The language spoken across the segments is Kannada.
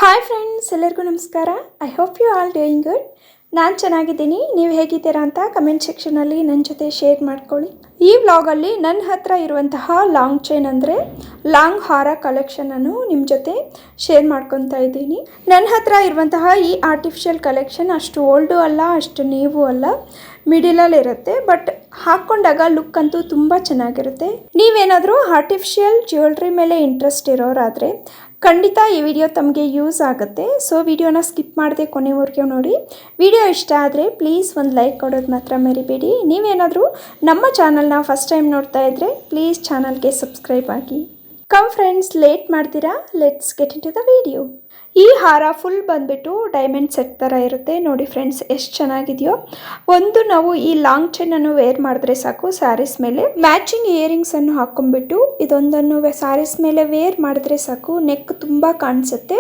ಹಾಯ್ ಫ್ರೆಂಡ್ಸ್, ಎಲ್ಲರಿಗೂ ನಮಸ್ಕಾರ. I hope you all doing good. ನಾನು ಚೆನ್ನಾಗಿದ್ದೀನಿ. ನೀವು ಹೇಗಿದ್ದೀರಾ ಅಂತ ಕಮೆಂಟ್ ಸೆಕ್ಷನಲ್ಲಿ ನನ್ನ ಜೊತೆ ಶೇರ್ ಮಾಡ್ಕೊಳ್ಳಿ. ಈ ವ್ಲಾಗಲ್ಲಿ ನನ್ನ ಹತ್ರ ಇರುವಂತಹ ಲಾಂಗ್ ಚೈನ್ ಅಂದರೆ ಲಾಂಗ್ ಹಾರ ಕಲೆಕ್ಷನನ್ನು ನಿಮ್ಮ ಜೊತೆ ಶೇರ್ ಮಾಡ್ಕೊತಾ ಇದ್ದೀನಿ. ನನ್ನ ಹತ್ರ ಇರುವಂತಹ ಈ ಆರ್ಟಿಫಿಷಿಯಲ್ ಕಲೆಕ್ಷನ್ ಅಷ್ಟು ಓಲ್ಡು ಅಲ್ಲ, ಅಷ್ಟು ನ್ಯೂ ಅಲ್ಲ, ಮಿಡಿಲಲ್ಲಿ ಇರುತ್ತೆ. ಬಟ್ ಹಾಕ್ಕೊಂಡಾಗ ಲುಕ್ ಅಂತೂ ತುಂಬ ಚೆನ್ನಾಗಿರುತ್ತೆ. ನೀವೇನಾದರೂ ಆರ್ಟಿಫಿಷಿಯಲ್ ಜ್ಯುವೆಲ್ರಿ ಮೇಲೆ ಇಂಟ್ರೆಸ್ಟ್ ಇರೋರಾದರೆ ಖಂಡಿತ ಈ ವಿಡಿಯೋ ತಮಗೆ ಯೂಸ್ ಆಗುತ್ತೆ. ಸೊ ವಿಡಿಯೋನ ಸ್ಕಿಪ್ ಮಾಡದೆ ಕೊನೆವರೆಗೂ ನೋಡಿ. ವಿಡಿಯೋ ಇಷ್ಟ ಆದರೆ ಪ್ಲೀಸ್ ಒಂದು ಲೈಕ್ ಕೊಡೋದು ಮಾತ್ರ ಮರಿಬೇಡಿ. ನೀವೇನಾದರೂ ನಮ್ಮ ಚಾನಲ್ನ ಫಸ್ಟ್ ಟೈಮ್ ನೋಡ್ತಾ ಇದ್ದರೆ ಪ್ಲೀಸ್ ಚಾನಲ್ಗೆ ಸಬ್ಸ್ಕ್ರೈಬ್ ಆಗಿ. ಕಮ್ ಫ್ರೆಂಡ್ಸ್, ಲೇಟ್ ಮಾಡ್ತೀರಾ, let's get into the video. ಈ ಹಾರ ಫುಲ್ ಬಂದುಬಿಟ್ಟು ಡೈಮಂಡ್ ಸೆಟ್ ಥರ ಇರುತ್ತೆ. ನೋಡಿ ಫ್ರೆಂಡ್ಸ್, ಎಷ್ಟು ಚೆನ್ನಾಗಿದೆಯೋ. ಒಂದು ನಾವು ಈ ಲಾಂಗ್ ಚೈನನ್ನು ವೇರ್ ಮಾಡಿದ್ರೆ ಸಾಕು, ಸ್ಯಾರೀಸ್ ಮೇಲೆ ಮ್ಯಾಚಿಂಗ್ ಇಯರಿಂಗ್ಸನ್ನು ಹಾಕ್ಕೊಂಡ್ಬಿಟ್ಟು ಇದೊಂದನ್ನು ಸ್ಯಾರೀಸ್ ಮೇಲೆ ವೇರ್ ಮಾಡಿದ್ರೆ ಸಾಕು, ನೆಕ್ ತುಂಬ ಕಾಣಿಸುತ್ತೆ,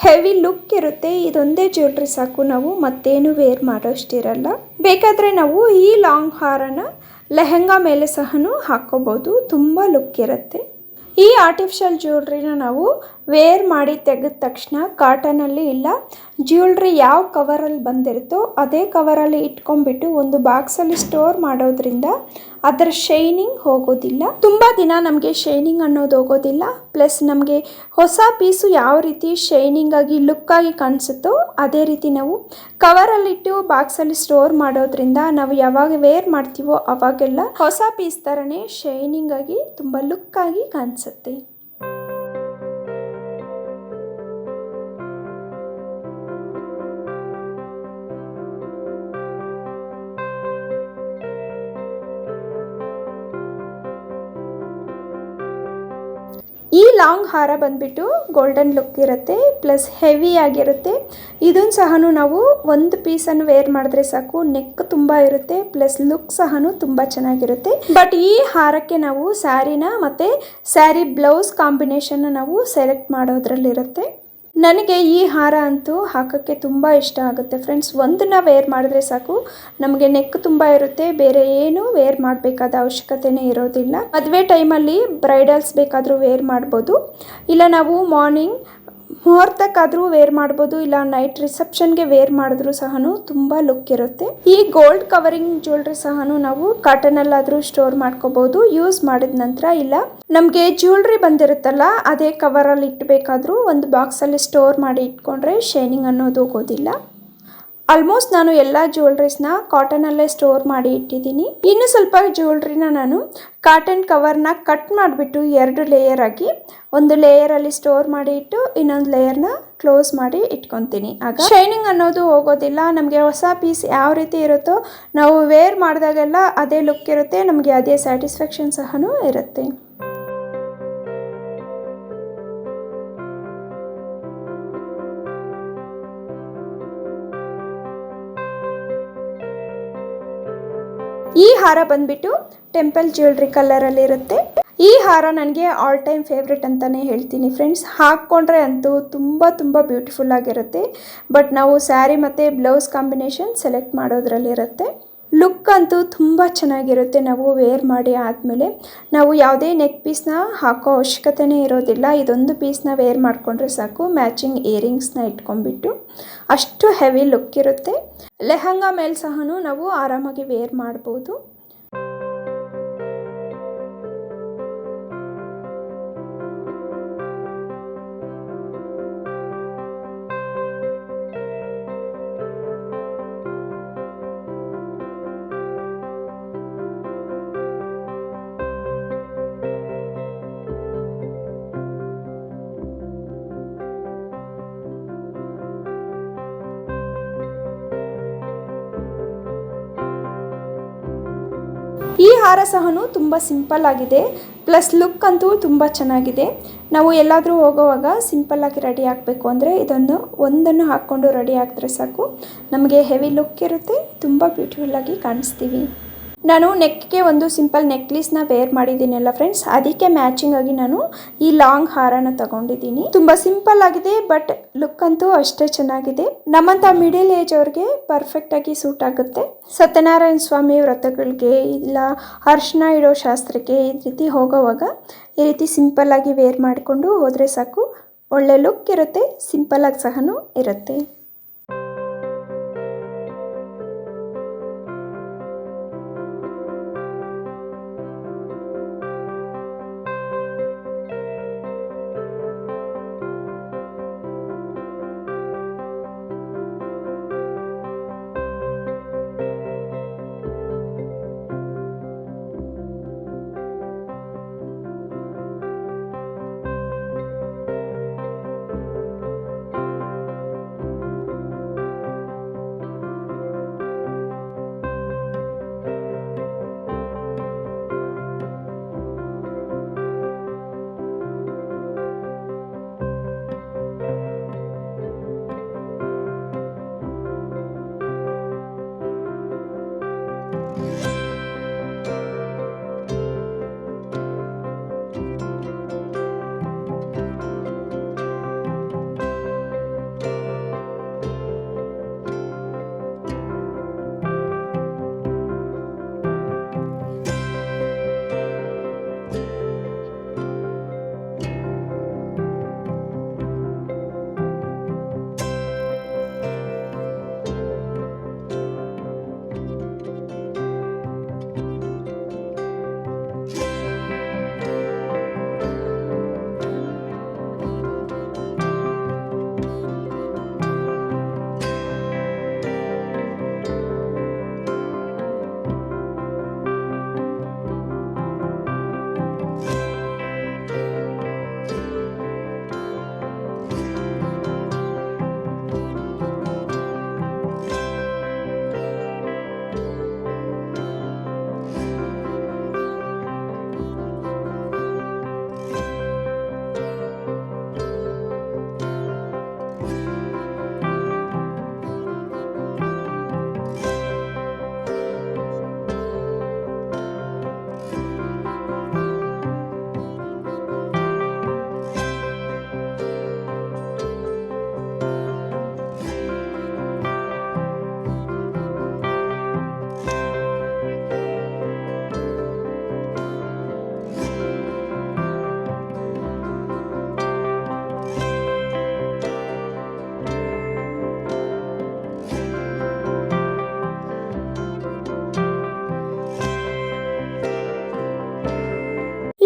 ಹೆವಿ ಲುಕ್ ಇರುತ್ತೆ. ಇದೊಂದೇ ಜ್ಯುವೆಲ್ರಿ ಸಾಕು, ನಾವು ಮತ್ತೇನು ವೇರ್ ಮಾಡೋಷ್ಟಿರಲ್ಲ. ಬೇಕಾದರೆ ನಾವು ಈ ಲಾಂಗ್ ಹಾರನ ಲೆಹಂಗಾ ಮೇಲೆ ಸಹ ಹಾಕ್ಕೋಬೋದು, ತುಂಬ ಲುಕ್ ಇರುತ್ತೆ. ಈ ಆರ್ಟಿಫಿಷಿಯಲ್ ಜ್ಯುವೆಲ್ರಿನ ನಾವು ವೇರ್ ಮಾಡಿ ತೆಗೆದ ತಕ್ಷಣ ಕಾಟನಲ್ಲಿ ಇಲ್ಲ, ಜ್ಯುವೆಲ್ರಿ ಯಾವ ಕವರಲ್ಲಿ ಬಂದಿರುತ್ತೋ ಅದೇ ಕವರಲ್ಲಿ ಇಟ್ಕೊಂಡ್ಬಿಟ್ಟು ಒಂದು ಬಾಕ್ಸಲ್ಲಿ ಸ್ಟೋರ್ ಮಾಡೋದ್ರಿಂದ ಅದರ ಶೈನಿಂಗ್ ಹೋಗೋದಿಲ್ಲ. ತುಂಬ ದಿನ ನಮಗೆ ಶೈನಿಂಗ್ ಅನ್ನೋದು ಹೋಗೋದಿಲ್ಲ. ಪ್ಲಸ್ ನಮಗೆ ಹೊಸ ಪೀಸು ಯಾವ ರೀತಿ ಶೈನಿಂಗ್ ಆಗಿ ಲುಕ್ಕಾಗಿ ಕಾಣಿಸುತ್ತೋ ಅದೇ ರೀತಿ ನಾವು ಕವರಲ್ಲಿಟ್ಟು ಬಾಕ್ಸಲ್ಲಿ ಸ್ಟೋರ್ ಮಾಡೋದ್ರಿಂದ ನಾವು ಯಾವಾಗ ವೇರ್ ಮಾಡ್ತೀವೋ ಅವಾಗೆಲ್ಲ ಹೊಸ ಪೀಸ್ ಥರನೇ ಶೈನಿಂಗ್ ಆಗಿ ತುಂಬ ಲುಕ್ಕಾಗಿ ಕಾಣಿಸುತ್ತೆ. ಈ ಲಾಂಗ್ ಹಾರ ಬಂದುಬಿಟ್ಟು ಗೋಲ್ಡನ್ ಲುಕ್ ಇರುತ್ತೆ, ಪ್ಲಸ್ ಹೆವಿ ಆಗಿರುತ್ತೆ. ಇದನ್ನು ಸಹ ನಾವು ಒಂದು ಪೀಸನ್ನು ವೇರ್ ಮಾಡಿದ್ರೆ ಸಾಕು, ನೆಕ್ ತುಂಬ ಇರುತ್ತೆ, ಪ್ಲಸ್ ಲುಕ್ ಸಹ ತುಂಬ ಚೆನ್ನಾಗಿರುತ್ತೆ. ಬಟ್ ಈ ಹಾರಕ್ಕೆ ನಾವು ಸ್ಯಾರಿನ ಮತ್ತು ಸ್ಯಾರಿ ಬ್ಲೌಸ್ ಕಾಂಬಿನೇಷನ್ನ ನಾವು ಸೆಲೆಕ್ಟ್ ಮಾಡೋದ್ರಲ್ಲಿರುತ್ತೆ. ನನಗೆ ಈ ಹಾರ ಅಂತೂ ಹಾಕೋಕ್ಕೆ ತುಂಬ ಇಷ್ಟ ಆಗುತ್ತೆ ಫ್ರೆಂಡ್ಸ್. ಒಂದನ್ನು ವೇರ್ ಮಾಡಿದ್ರೆ ಸಾಕು, ನಮಗೆ ನೆಕ್ ತುಂಬ ಇರುತ್ತೆ, ಬೇರೆ ಏನು ವೇರ್ ಮಾಡಬೇಕಾದ ಅವಶ್ಯಕತೆನೇ ಇರೋದಿಲ್ಲ. ಮದುವೆ ಟೈಮಲ್ಲಿ ಬ್ರೈಡಲ್ಸ್ ಬೇಕಾದರೂ ವೇರ್ ಮಾಡ್ಬೋದು, ಇಲ್ಲ ನಾವು ಮಾರ್ನಿಂಗ್ ಮುಹೂರ್ತಕ್ಕಾದರೂ ವೇರ್ ಮಾಡ್ಬೋದು, ಇಲ್ಲ ನೈಟ್ ರಿಸೆಪ್ಷನ್ಗೆ ವೇರ್ ಮಾಡಿದ್ರು ಸಹ ತುಂಬ ಲುಕ್ ಇರುತ್ತೆ. ಈ ಗೋಲ್ಡ್ ಕವರಿಂಗ್ ಜ್ಯುವೆಲ್ರಿ ಸಹ ನಾವು ಕಾಟನಲ್ಲಾದರೂ ಸ್ಟೋರ್ ಮಾಡ್ಕೋಬೋದು ಯೂಸ್ ಮಾಡಿದ ನಂತರ. ಇಲ್ಲ ನಮಗೆ ಜ್ಯುವೆಲ್ರಿ ಬಂದಿರುತ್ತಲ್ಲ ಅದೇ ಕವರಲ್ಲಿ ಇಟ್ಟಬೇಕಾದ್ರೂ ಒಂದು ಬಾಕ್ಸಲ್ಲಿ ಸ್ಟೋರ್ ಮಾಡಿ ಇಟ್ಕೊಂಡ್ರೆ ಶೈನಿಂಗ್ ಅನ್ನೋದು ಹೋಗೋದಿಲ್ಲ. ಆಲ್ಮೋಸ್ಟ್ ನಾನು ಎಲ್ಲ ಜ್ಯುವೆಲ್ರೀಸ್ನ ಕಾಟನಲ್ಲೇ ಸ್ಟೋರ್ ಮಾಡಿ ಇಟ್ಟಿದ್ದೀನಿ. ಇನ್ನು ಸ್ವಲ್ಪ ಜ್ಯುವೆಲ್ರಿನ ನಾನು ಕಾಟನ್ ಕವರ್ನ ಕಟ್ ಮಾಡಿಬಿಟ್ಟು 2 ಲೇಯರ್ ಆಗಿ ಒಂದು ಲೇಯರಲ್ಲಿ ಸ್ಟೋರ್ ಮಾಡಿ ಇಟ್ಟು ಇನ್ನೊಂದು ಲೇಯರ್ನ ಕ್ಲೋಸ್ ಮಾಡಿ ಇಟ್ಕೊತೀನಿ. ಆಗ ಶೈನಿಂಗ್ ಅನ್ನೋದು ಹೋಗೋದಿಲ್ಲ. ನಮಗೆ ಹೊಸ ಪೀಸ್ ಯಾವ ರೀತಿ ಇರುತ್ತೋ ನಾವು ವೇರ್ ಮಾಡಿದಾಗೆಲ್ಲ ಅದೇ ಲುಕ್ ಇರುತ್ತೆ, ನಮಗೆ ಅದೇ ಸ್ಯಾಟಿಸ್ಫ್ಯಾಕ್ಷನ್ ಸಹ ಇರುತ್ತೆ. ಈ ಹಾರ ಬಂದ್ಬಿಟ್ಟು ಟೆಂಪಲ್ ಜ್ಯುವೆಲ್ರಿ ಕಲರಲ್ಲಿ ಇರುತ್ತೆ. ಈ ಹಾರ ನನಗೆ ಆಲ್ ಟೈಮ್ ಫೇವ್ರೆಟ್ ಅಂತಲೇ ಹೇಳ್ತೀನಿ ಫ್ರೆಂಡ್ಸ್. ಹಾಕ್ಕೊಂಡ್ರೆ ಅಂತೂ ತುಂಬ ಬ್ಯೂಟಿಫುಲ್ ಆಗಿರುತ್ತೆ. ಬಟ್ ನಾವು ಸ್ಯಾರಿ ಮತ್ತು ಬ್ಲೌಸ್ ಕಾಂಬಿನೇಷನ್ ಸೆಲೆಕ್ಟ್ ಮಾಡೋದ್ರಲ್ಲಿರುತ್ತೆ. ಲುಕ್ ಅಂತೂ ತುಂಬ ಚೆನ್ನಾಗಿರುತ್ತೆ. ನಾವು ವೇರ್ ಮಾಡಿ ಆದಮೇಲೆ ನಾವು ಯಾವುದೇ ನೆಕ್ ಪೀಸ್ನ ಹಾಕೋ ಅವಶ್ಯಕತೆನೇ ಇರೋದಿಲ್ಲ. ಇದೊಂದು ಪೀಸ್ನ ವೇರ್ ಮಾಡಿಕೊಂಡ್ರೆ ಸಾಕು, ಮ್ಯಾಚಿಂಗ್ ಇಯರಿಂಗ್ಸ್ನ ಇಟ್ಕೊಂಡ್ಬಿಟ್ಟು ಅಷ್ಟು ಹೆವಿ ಲುಕ್ ಇರುತ್ತೆ. ಲೆಹಂಗಾ ಮೇಲೆ ಸಹ ನಾವು ಆರಾಮಾಗಿ ವೇರ್ ಮಾಡ್ಬೋದು. ಈ ಹಾರ ಸಹ ತುಂಬ ಸಿಂಪಲ್ ಆಗಿದೆ, ಪ್ಲಸ್ ಲುಕ್ ಅಂತೂ ತುಂಬ ಚೆನ್ನಾಗಿದೆ. ನಾವು ಎಲ್ಲಾದರೂ ಹೋಗೋವಾಗ ಸಿಂಪಲ್ಲಾಗಿ ರೆಡಿ ಆಗಬೇಕು ಅಂದರೆ ಒಂದನ್ನು ಹಾಕ್ಕೊಂಡು ರೆಡಿ ಆಗಿದ್ರೆ ಸಾಕು, ನಮಗೆ ಹೆವಿ ಲುಕ್ ಇರುತ್ತೆ, ತುಂಬ ಬ್ಯೂಟಿಫುಲ್ಲಾಗಿ ಕಾಣಿಸ್ತೀವಿ. ನಾನು ನೆಕ್ಗೆ ಒಂದು ಸಿಂಪಲ್ ನೆಕ್ಲೇಸ್ನ ವೇರ್ ಮಾಡಿದ್ದೀನಲ್ಲ ಫ್ರೆಂಡ್ಸ್, ಅದಕ್ಕೆ ಮ್ಯಾಚಿಂಗ್ ಆಗಿ ನಾನು ಈ ಲಾಂಗ್ ಹಾರನ ತಗೊಂಡಿದ್ದೀನಿ. ತುಂಬ ಸಿಂಪಲ್ ಆಗಿದೆ, ಬಟ್ ಲುಕ್ ಅಂತೂ ಅಷ್ಟೇ ಚೆನ್ನಾಗಿದೆ. ನಮ್ಮಂಥ ಮಿಡಿಲ್ ಏಜ್ ಅವ್ರಿಗೆ ಪರ್ಫೆಕ್ಟಾಗಿ ಸೂಟ್ ಆಗುತ್ತೆ. ಸತ್ಯನಾರಾಯಣ ಸ್ವಾಮಿ ವ್ರತಗಳಿಗೆ, ಇಲ್ಲ ಅರ್ಶಿನ ಇಡೋ ಶಾಸ್ತ್ರಕ್ಕೆ ಈ ರೀತಿ ಹೋಗೋವಾಗ ಈ ರೀತಿ ಸಿಂಪಲ್ಲಾಗಿ ವೇರ್ ಮಾಡಿಕೊಂಡು ಹೋದರೆ ಸಾಕು, ಒಳ್ಳೆ ಲುಕ್ ಇರುತ್ತೆ, ಸಿಂಪಲಾಗಿ ಸಹನೂ ಇರುತ್ತೆ.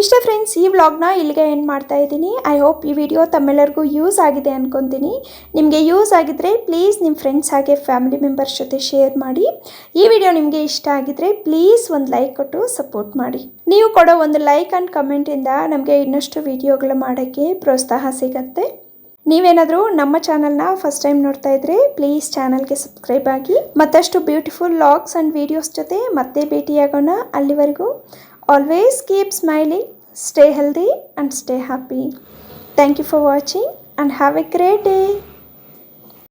ಇಷ್ಟೇ ಫ್ರೆಂಡ್ಸ್, ಈ ವ್ಲಾಗ್ನ ಇಲ್ಲಿಗೆ ಎಂಡ್ ಮಾಡ್ತಾ ಇದ್ದೀನಿ. ಐ ಹೋಪ್ ಈ ವಿಡಿಯೋ ತಮ್ಮೆಲ್ಲರಿಗೂ ಯೂಸ್ ಆಗಿದೆ ಅಂದ್ಕೊತೀನಿ. ನಿಮಗೆ ಯೂಸ್ ಆಗಿದ್ದರೆ ಪ್ಲೀಸ್ ನಿಮ್ಮ ಫ್ರೆಂಡ್ಸ್ ಹಾಗೆ ಫ್ಯಾಮಿಲಿ ಮೆಂಬರ್ಸ್ ಜೊತೆ ಶೇರ್ ಮಾಡಿ. ಈ ವಿಡಿಯೋ ನಿಮಗೆ ಇಷ್ಟ ಆಗಿದ್ದರೆ ಪ್ಲೀಸ್ ಒಂದು ಲೈಕ್ ಕೊಟ್ಟು ಸಪೋರ್ಟ್ ಮಾಡಿ. ನೀವು ಕೊಡೋ ಒಂದು ಲೈಕ್ ಆ್ಯಂಡ್ ಕಮೆಂಟಿಂದ ನಮಗೆ ಇನ್ನಷ್ಟು ವಿಡಿಯೋಗಳು ಮಾಡೋಕ್ಕೆ ಪ್ರೋತ್ಸಾಹ ಸಿಗತ್ತೆ. ನೀವೇನಾದರೂ ನಮ್ಮ ಚಾನಲ್ನ ಫಸ್ಟ್ ಟೈಮ್ ನೋಡ್ತಾ ಇದ್ದರೆ ಪ್ಲೀಸ್ ಚಾನಲ್ಗೆ ಸಬ್ಸ್ಕ್ರೈಬ್ ಆಗಿ. ಮತ್ತಷ್ಟು ಬ್ಯೂಟಿಫುಲ್ ವ್ಲಾಗ್ಸ್ ಆ್ಯಂಡ್ ವಿಡಿಯೋಸ್ ಜೊತೆ ಮತ್ತೆ ಭೇಟಿಯಾಗೋಣ. ಅಲ್ಲಿವರೆಗೂ always keep smiling, stay healthy and stay happy. Thank you for watching and have a great day.